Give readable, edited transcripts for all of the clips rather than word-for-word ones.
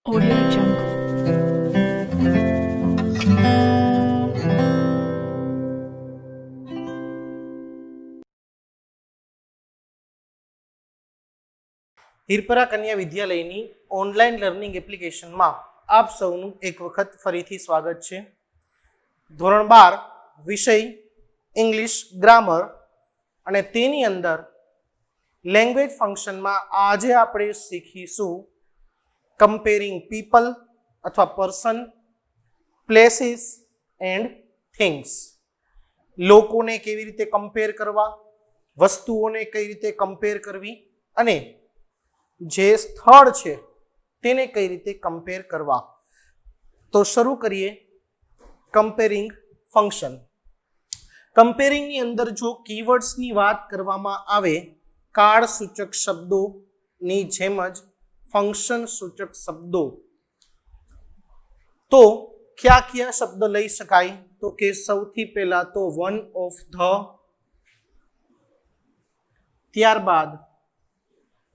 Audio Jungle. Hirpara કન્યા વિદ્યાલયની online learning એપ્લિકેશનમાં આપ સૌનું એક વખત ફરીથી સ્વાગત છે. ધોરણ 12 વિષય ઇંગ્લિશ ગ્રામર અને તેની અંદર લેંગ્વેજ ફંક્શનમાં આજે આપણે શીખીશું કમ્પેરિંગ પીપલ અથવા પર્સન, પ્લેસીસ એન્ડ થિંગ્સ. લોકોને કેવી રીતે કમ્પેર કરવા, વસ્તુઓને કઈ રીતે કમ્પેર કરવી અને જે સ્થળ છે તેને કઈ રીતે કમ્પેર કરવા. તો શરૂ કરીએ કમ્પેરિંગ ફંક્શન. કમ્પેરિંગની અંદર જો કીવર્ડ્સની વાત કરવામાં આવે, કાળ સૂચક શબ્દોની જેમ જ ફંક્શન સૂચક શબ્દો, તો કયા કયા શબ્દ લઈ શકાય? તો કે સૌથી પહેલા તો વન ઓફ ધ, ત્યારબાદ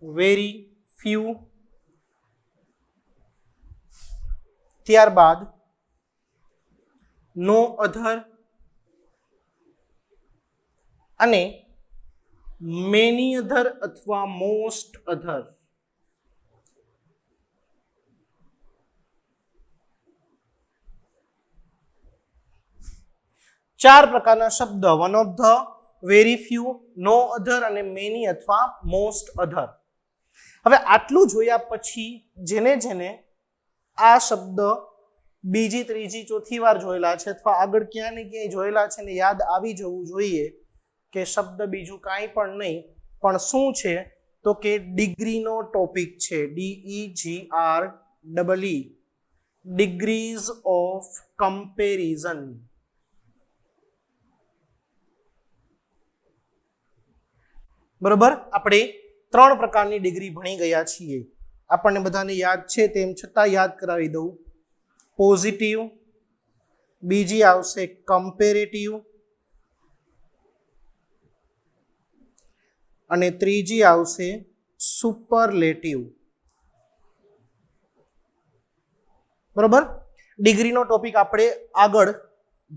વેરી ફ્યુ, ત્યારબાદ નો અધર અને મેની અધર અથવા મોસ્ટ અધર. ચાર પ્રકારના શબ્દ one of the, very few, no other અને મેની અથવા મોસ્ટ અધર. હવે આટલું જોયા પછી જેને જેને આ શબ્દ બીજી, ત્રીજી, ચોથી વાર જોયેલા છે અથવા આગળ ક્યાં ને ક્યાંય જોયેલા છે ને યાદ આવી જવું જોઈએ કે શબ્દ બીજું કાંઈ પણ નહીં પણ શું છે તો કે ડિગ્રીનો ટોપિક છે. DEGREE, degrees of comparison. બરોબર, આપણે 3 પ્રકારની ડિગ્રી ભણી ગયા છીએ. આપણને બધાને યાદ છે, તેમ છતાં યાદ કરાવી દઉં. પોઝિટિવ, બીજી આવશે કમ્પેરેટિવ અને ત્રીજી આવશે સુપરલેટિવ. બરોબર, ડિગ્રીનો ટોપિક આપણે આગળ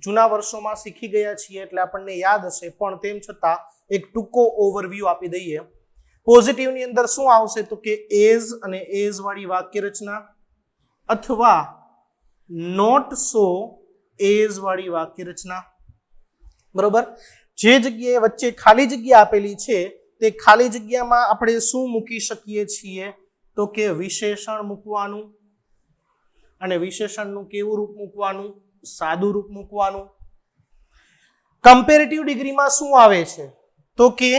જૂના વર્ષોમાં શીખી ગયા છીએ એટલે આપણને યાદ હશે, પણ તેમ છતાં એક ટૂંકો ઓવરવ્યૂ આપી દઈએ. પોઝિટિવની અંદર શું આવશે તો કે એઝ અને એઝ વાળી વાક્ય રચના અથવા નોટ સો એઝ વાળી વાક્ય રચના. બરોબર, જે જગ્યાએ વચ્ચે ખાલી જગ્યા આપેલી છે તે ખાલી જગ્યામાં આપણે શું મૂકી શકીએ છીએ તો કે વિશેષણ મૂકવાનું. અને વિશેષણનું કેવું રૂપ મૂકવાનું? સાદું રૂપ મૂકવાનું. કમ્પેરેટિવ ડિગ્રીમાં શું આવે છે તો કે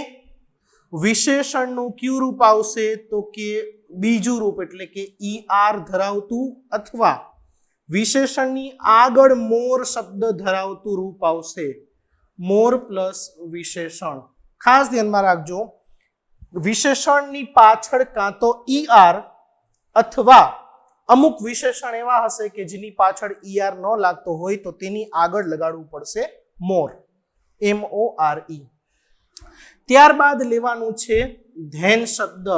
વિશેષણનું કયું રૂપ આવશે તો કે બીજું રૂપ, એટલે કે ER ધરાવતું અથવા વિશેષણની આગળ મોર શબ્દ ધરાવતું રૂપ આવશે. મોર પ્લસ વિશેષણ. ખાસ ધ્યાનમાં રાખજો, વિશેષણની પાછળ કાં તો ER અથવા અમુક વિશેષણ એવા હશે કે જેની પાછળ ER ન લાગતો હોય તો તેની આગળ લગાડવું પડશે મોર, MORE. ત્યારબાદ લેવાનું છે ધેન શબ્દ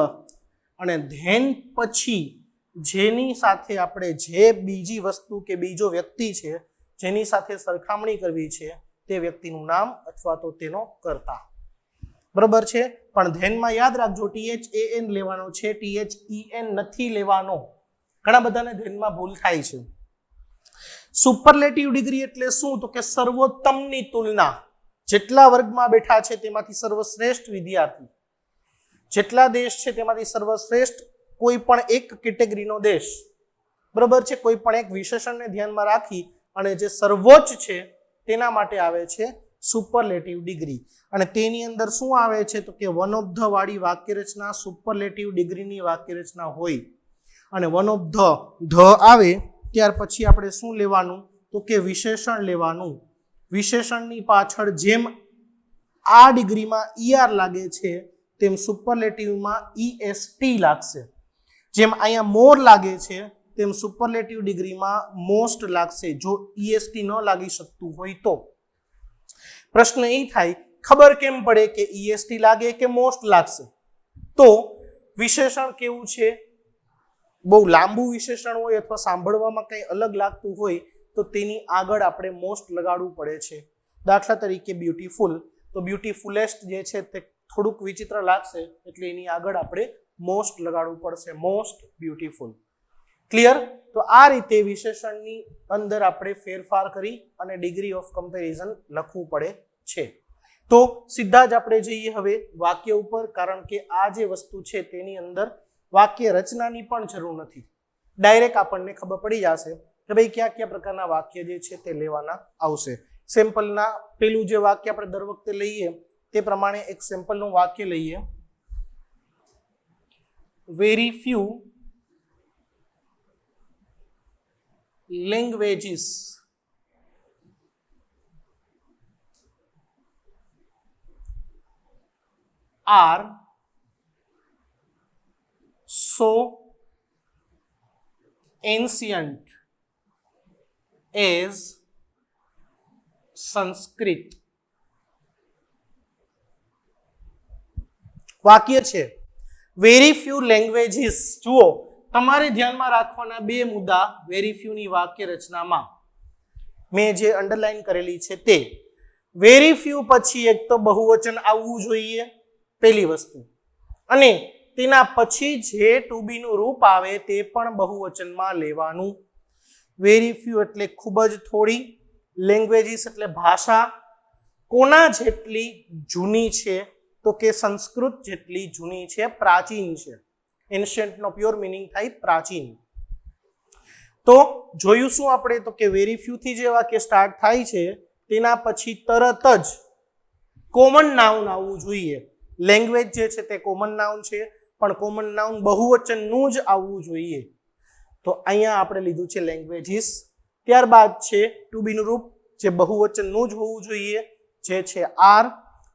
અને ધેન પછી જેની સાથે આપણે જે બીજી વસ્તુ કે બીજો વ્યક્તિ છે જેની સાથે સરખામણી કરવી છે તે વ્યક્તિનું નામ અથવા તો તેનો કર્તા. બરોબર છે, પણ ધેનમાં યાદ રાખજો THAN લેવાનો છે, THEN નથી લેવાનો. ઘણા બધાને ધ્યાનમાં ભૂલ થાય છે. સુપરલેટિવ ડિગ્રી એટલે શું તો કે સર્વોત્તમની તુલના. જેટલા વર્ગમાં બેઠા છે તેમાંથી સર્વશ્રેષ્ઠ વિદ્યાર્થી, જેટલા દેશ છે તેમાંથી સર્વશ્રેષ્ઠ કોઈ પણ એક કેટેગરીનો દેશ. બરોબર છે, કોઈ પણ એક વિશેષણને ધ્યાનમાં રાખી અને જે સર્વોચ્ચ છે તેના માટે આવે છે સુપરલેટિવ ડિગ્રી. અને તેની અંદર શું આવે છે તો કે વન ઓફ ધ વાળી વાક્ય રચના સુપરલેટિવ ડિગ્રીની વાક્ય રચના હોય. અને વન ઓફ ધ આવે ત્યાર પછી આપણે શું લેવાનું તો કે વિશેષણ લેવાનું. વિશેષણની પાછળ જેમ આ ડિગ્રીમાં ER લાગે છે તેમ સુપરલેટિવમાં EST લાગશે. જેમ અહીંયા મોર લાગે છે તેમ સુપરલેટિવ ડિગ્રીમાં મોસ્ટ લાગશે જો EST ન લાગી શકતું હોય તો. પ્રશ્ન એ થાય ખબર કેમ પડે કે EST લાગે કે મોસ્ટ લાગશે? તો વિશેષણ કેવું છે બહુ લાંબુ વિશેષણ હોય અથવા સાંભળવામાં કંઈ અલગ લાગતું હોય તો તેની આગળ આપણે મોસ્ટ લગાડવું પડે છે. દાખલા તરીકે બ્યુટીફુલ, તો બ્યુટીફુલેસ્ટ જે છે તે થોડુંક વિચિત્ર લાગશે એટલે એની આગળ આપણે મોસ્ટ લગાડવું પડશે, મોસ્ટ બ્યુટીફુલ. ક્લિયર? તો આ રીતે વિશેષણની અંદર આપણે ફેરફાર કરી અને ડિગ્રી ઓફ કમ્પેરિઝન લખવું પડે છે. તો સીધા જ આપણે જઈએ હવે વાક્ય ઉપર, કારણ કે આ જે વસ્તુ છે તેની અંદર વાક્ય રચનાની પણ જરૂર નથી. ડાયરેક્ટ આપણને ખબર પડી જશે કે ભાઈ કયા કયા પ્રકારના વાક્ય જે છે તે લેવાના આવશે. સેમ્પલના પેલું જે વાક્ય આપણે દર વખતે લઈએ તે પ્રમાણે એક સેમ્પલનું વાક્ય લઈએ. Very few languages are so ancient as Sanskrit. વાક્ય છે વેરી ફ્યુ લેંગ્વેજીસ. જુઓ, તમારે ધ્યાનમાં રાખવાના બે મુદ્દા વેરી ફ્યુ ની વાક્ય રચનામાં મેં જે અંડરલાઈન કરેલી છે તે વેરી ફ્યુ પછી એક તો બહુવચન આવવું જોઈએ, પહેલી વસ્તુ, અને તેના પછી જે ટુ બી નું રૂપ આવે તે પણ બહુવચનમાં લેવાનું. વેરી ફ્યુ એટલે ખૂબ જ થોડી, લેંગ્વેજીસ એટલે ભાષા. કોના જેટલી જૂની છે? તો કે સંસ્કૃત જેટલી જૂની છે, પ્રાચીન છે. એન્શિયન્ટ નો પ્યોર મિનિંગ થાય પ્રાચીન. તો જોયું શું આપણે? તો કે વેરી ફ્યુ થી જે વાક્ય સ્ટાર્ટ થાય છે તેના પછી તરત જ કોમન નાઉન આવવું જોઈએ. લેંગ્વેજ જે છે તે કોમન નાઉન છે, પણ કોમન નાઉન બહુવચનનું જ આવવું જોઈએ. તો અહીંયા આપણે લીધું છે લેંગ્વેજીસ. ત્યારબાદ છે ટુ બી નું રૂપ જે બહુવચનનું જ હોવું જોઈએ, જે છે આર.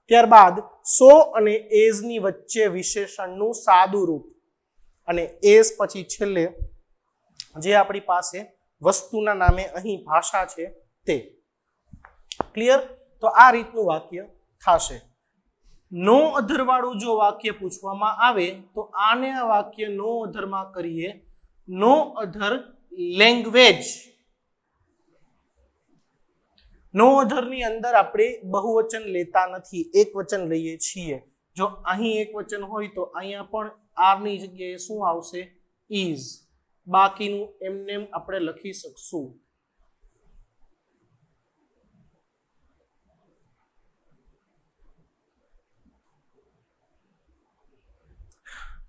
ત્યારબાદ સો અને એઝ ની વચ્ચે વિશેષણનું સાદું રૂપ, અને એઝ પછી છેલ્લે જે આપણી પાસે વસ્તુના નામે અહીં ભાષા છે તે. ક્લિયર? તો આ રીતનું વાક્ય થશે. નો અધર વાળું જો વાક્ય પૂછવામાં આવે તો આને આ વાક્ય નો અધરમાં કરીએ. નો અધર લેંગ્વેજ. નો અધર ની અંદર આપણે બહુવચન લેતા નથી, એક વચન લઈએ છીએ. જો અહીં એક વચન હોય તો અહીંયા પણ આર ની જગ્યાએ શું આવશે? ઇઝ. બાકીનું એમને આપણે લખી શકશું.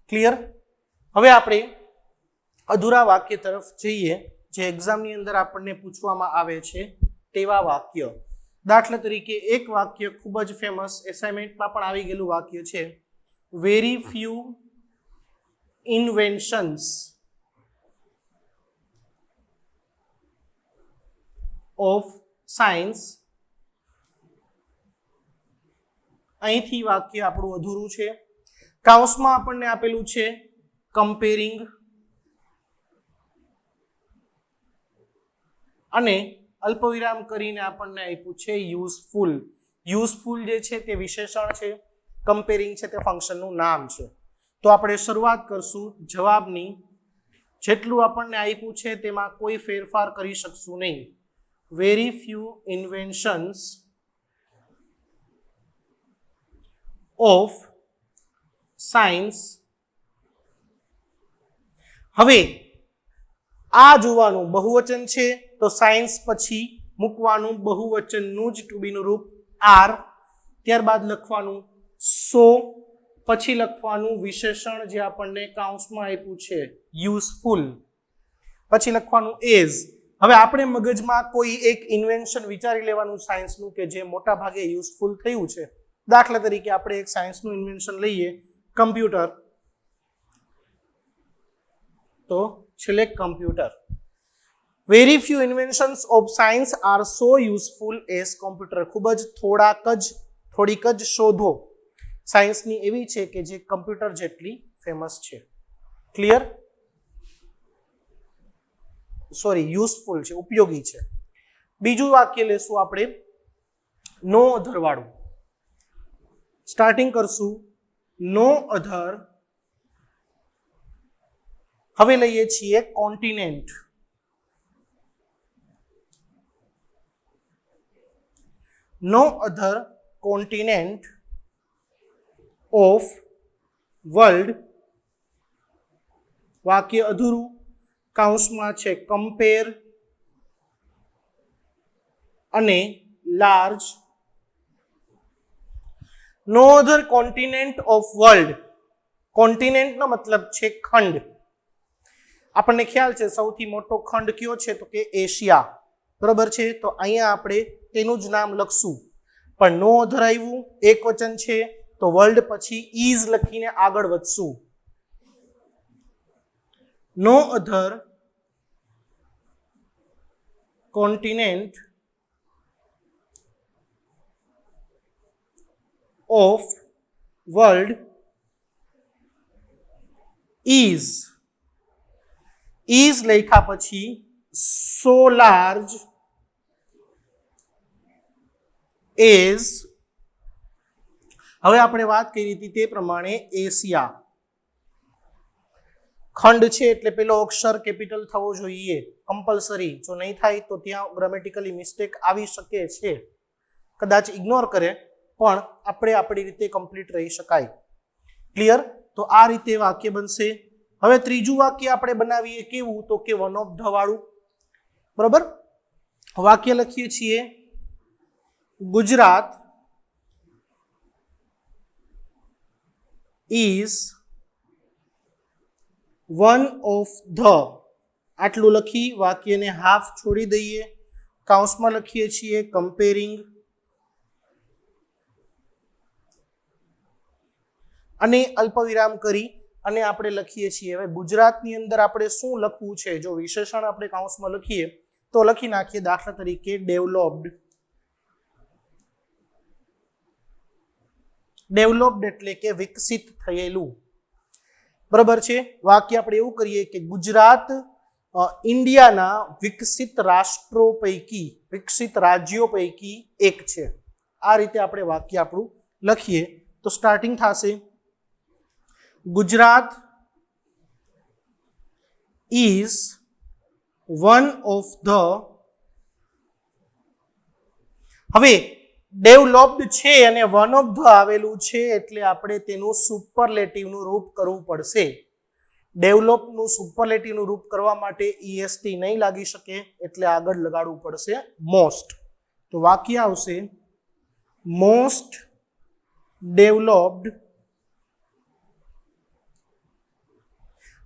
ક્લિયર? હવે આપણે અધૂરા વાક્ય તરફ જઈએ, જે એક્ઝામની અંદર આપણને પૂછવામાં આવે છે તેવા વાક્ય. દાખલા તરીકે એક વાક્ય ખૂબ જ ફેમસ, એસાઇનમેન્ટમાં પણ આવી ગયેલું વાક્ય છે. Very few inventions of science. અહીંથી વાક્ય આપણું અધૂરું છે. કાઉન્સમાં આપણને આપેલું છે કમ્પેરિંગ, અને અલ્પવિરામ કરીને આપણને આપ્યું છે યુઝફુલ. યુઝફુલ જે છે તે વિશેષણ છે, કમ્પેરિંગ છે તે ફંક્શનનું નામ છે. તો આપણે શરૂઆત કરશું જવાબની. જેટલું આપણને આપ્યું છે તેમાં કોઈ ફેરફાર કરી શકશું નહીં. Very few inventions of science. હવે આ જોવાનું બહુવચન છે તો સાયન્સ પછી મૂકવાનું બહુવચનનું જ ટુ બી નું રૂપ આર. ત્યારબાદ લખવાનું સો, પછી લખવાનું વિશેષણ જે આપણને કાઉન્સમાં આપ્યું છે યુઝફુલ, પછી લખવાનું એઝ. હવે આપણે મગજમાં કોઈ એક ઇન્વેન્શન વિચારી લેવાનું સાયન્સનું કે જે મોટા ભાગે યુઝફુલ થયું છે. દાખલા તરીકે આપણે એક સાયન્સનું ઇન્વેન્શન લઈએ, કમ્પ્યુટર. તો છેલ્લે computer. Very few inventions of science are so useful as computer. ખૂબ જ થોડીક જ શોધો સાયન્સની એવી છે કે જે કમ્પ્યુટર જેટલી ફેમસ છે. ક્લિયર? સોરી, યુઝફુલ છે, ઉપયોગી છે. બીજું વાક્ય લેશું આપણે નો અધર વાળું. સ્ટાર્ટિંગ કરશું નો અધર હવે લઈએ છીએ continent. No other continent of world, વાક્ય અધૂરું, કૌંસમાં છે કમ્પેર અને large. No other continent of world, continent નો મતલબ છે ખંડ. આપણને ખ્યાલ છે સૌથી મોટો ખંડ કયો છે તો કે એશિયા, બરોબર છે. તો અહીંયા આપણે તેનું જ નામ લખશું, પણ નો અધર આવ્યું, એક વચન છે તો વર્લ્ડ પછી ઇઝ લખીને આગળ વધશું. No other continent of world is, is લખ્યા પછી સો લાર્જ એઝ, હવે આપણે વાત કરી હતી તે પ્રમાણે એશિયા ખંડ છે એટલે પેલો અક્ષર કેપિટલ થવો જોઈએ કમ્પલસરી. જો નહીં થાય તો ત્યાં ગ્રામેટિકલી મિસ્ટેક આવી શકે છે, કદાચ ઇગ્નોર કરે, પણ આપણે આપણી રીતે કમ્પ્લીટ રહી શકાય. ક્લિયર? તો આ રીતે વાક્ય બનશે. હવે ત્રીજું વાક્ય આપણે બનાવીએ કેવું તો કે વન ઓફ ધ વાળું, બરોબર. વાક્ય લખીએ છીએ Gujarat is one of the, આટલું લખી વાક્યને હાફ છોડી દઈએ. કૌંસમાં લખીએ છીએ કમ્પેરિંગ અને અલ્પવિરામ કરી અને આપણે લખીએ છીએ. હવે ગુજરાતની અંદર આપણે શું લખવું છે? જો વિશેષણ આપણે કૌંસમાં લખીએ તો લખી નાખીએ દાખલા તરીકે ડેવલપ્ડ. ડેવલપ્ડ એટલે કે વિકસિત થયેલું, બરાબર છે. વાક્ય આપણે એવું કરીએ કે ગુજરાત ઇન્ડિયાના વિકસિત રાષ્ટ્રો પૈકી, વિકસિત રાજ્યો પૈકી એક છે. આ રીતે આપણે વાક્ય આપણું લખીએ તો સ્ટાર્ટિંગ થશે Gujarat is one of the, હવે ડેવલપ્ડ છે અને વન ઓફ ધ આવેલું છે એટલે આપણે તેનું સુપરલેટિવનું રૂપ કરવું પડશે. ડેવલપનું સુપરલેટિવનું રૂપ કરવા માટે ઈએસટી નહીં લાગી શકે એટલે આગળ લગાડવું પડશે મોસ્ટ. તો વાક્ય આવશે મોસ્ટ ડેવલપ્ડ.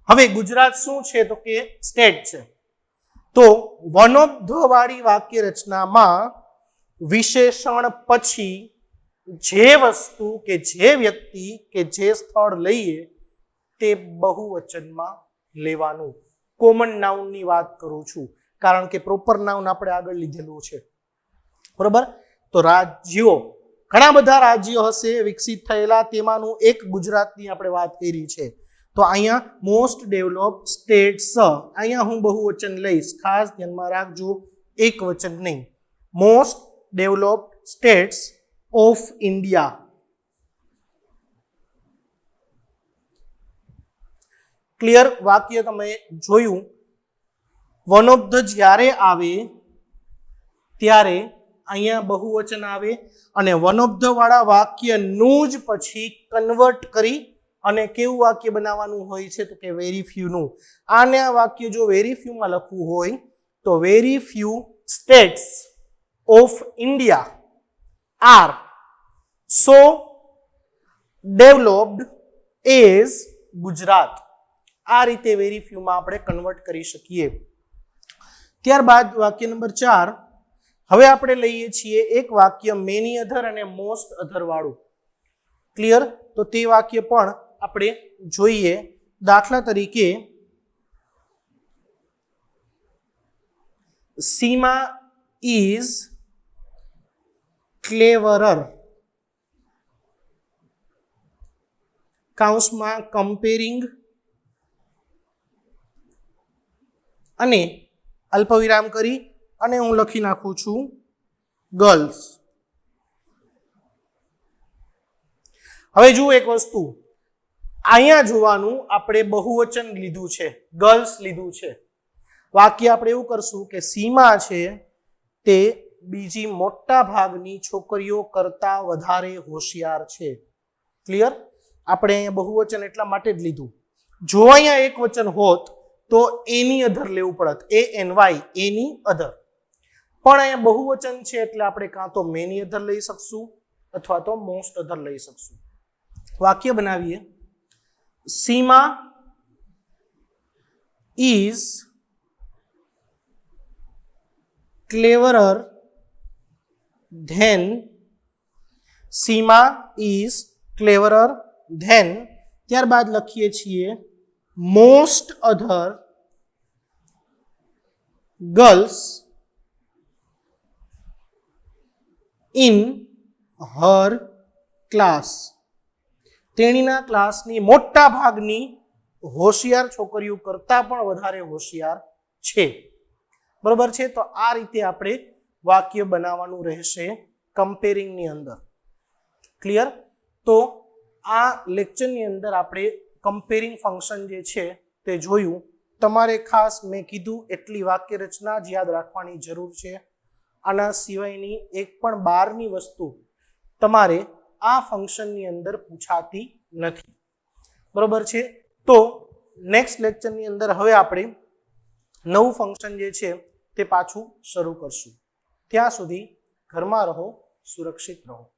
હવે ગુજરાત શું છે તો કે સ્ટેટ છે. તો વન ઓફ ધ વાળી વાક્ય રચનામાં વિશેષણ પછી જે વસ્તુ કે જે વ્યક્તિ કે જે સ્થળ લઈએ તે બહુવચનમાં લેવાનું. કોમન નાઉનની વાત કરું છું કારણ કે પ્રોપર નાઉન આપણે આગળ લીધેલું છે, બરોબર. તો રાજ્યો, ઘણા બધા રાજ્યો હશે વિકસિત થયેલા, તેમાંનું એક ગુજરાતની આપણે વાત કરી છે. તો અહીંયા મોસ્ટ ડેવલપ્ડ સ્ટેટ્સ, અહીંયા હું બહુવચન લઈશ, ખાસ ધ્યાનમાં રાખજો, એક વચન નહીં. Most developed states of India. Clear? વાક્ય તમે જોયું, વન ઓફ ધ જ્યારે આવે ત્યારે અહીંયા બહુવચન આવે અને વન ઓફ ધ વાળા વાક્યનું જ પછી કન્વર્ટ કરી અને કેવું વાક્ય બનાવવાનું હોય છે તો કે વેરી ફ્યુનું. આને આ વાક્ય જો વેરી ફ્યુમાં લખવું હોય તો very few states of India are so developed as Gujarat. આ રીતે વેરી ફ્યુમાં આપણે કન્વર્ટ કરી શકીએ. ત્યારબાદ વાક્ય નંબર 4, હવે આપણે લઈએ છીએ એક વાક્ય મેની અધર અને મોસ્ટ અધર વાળું. ક્લિયર? તો તે વાક્ય પણ આપણે જોઈએ. દાખલા તરીકે સીમા ઇઝ ક્લેવરર, કૌંસમાં કમ્પેરિંગ અને અલ્પવિરામ કરી અને હું લખી નાખું છું ગર્લ્સ. હવે જુઓ એક વસ્તુ, અહીંયા જોવાનું આપણે બહુવચન લીધું છે, ગર્લ્સ લીધું છે. વાક્ય આપણે એવું કરશું કે સીમા છે તે બીજી મોટા ભાગની છોકરીઓ કરતા વધારે હોશિયાર છે. ક્લિયર? આપણે અહીંયા બહુવચન એટલા માટે જ લીધું. જો અહીંયા એક વચન હોત તો એની અધર લેવું પડત, ANY, એની અધર. પણ અહીંયા બહુવચન છે એટલે આપણે કાં તો મેની અધર લઈ શકશું અથવા તો મોસ્ટ અધર લઈ શકશું. વાક્ય બનાવીએ. સીમા is cleverer than, Seema is cleverer than, ત્યારબાદ લખીએ છીએ most other girls in her class. તેણીના ક્લાસની મોટા ભાગની હોશિયાર છોકરીઓ કરતા પણ વધારે હોશિયાર છે. બરોબર છે? તો આ રીતે આપણે વાક્ય બનાવવાનું રહેશે કમ્પેરિંગની અંદર. ક્લિયર? તો આ લેક્ચરની અંદર આપણે કમ્પેરિંગ ફંક્શન જે છે તે જોયું. તમારે ખાસ મેં કીધું એટલી વાક્ય રચના જ યાદ રાખવાની જરૂર છે. આના સિવાયની એક પણ બહારની વસ્તુ તમારે આ ફંક્શનની અંદર પૂછાતી નથી. બરોબર છે? તો નેક્સ્ટ લેક્ચરની અંદર હવે આપણે નવું ફંક્શન જે છે તે પાછું શરૂ કરશું. ત્યાં સુધી ઘરમાં રહો, સુરક્ષિત રહો.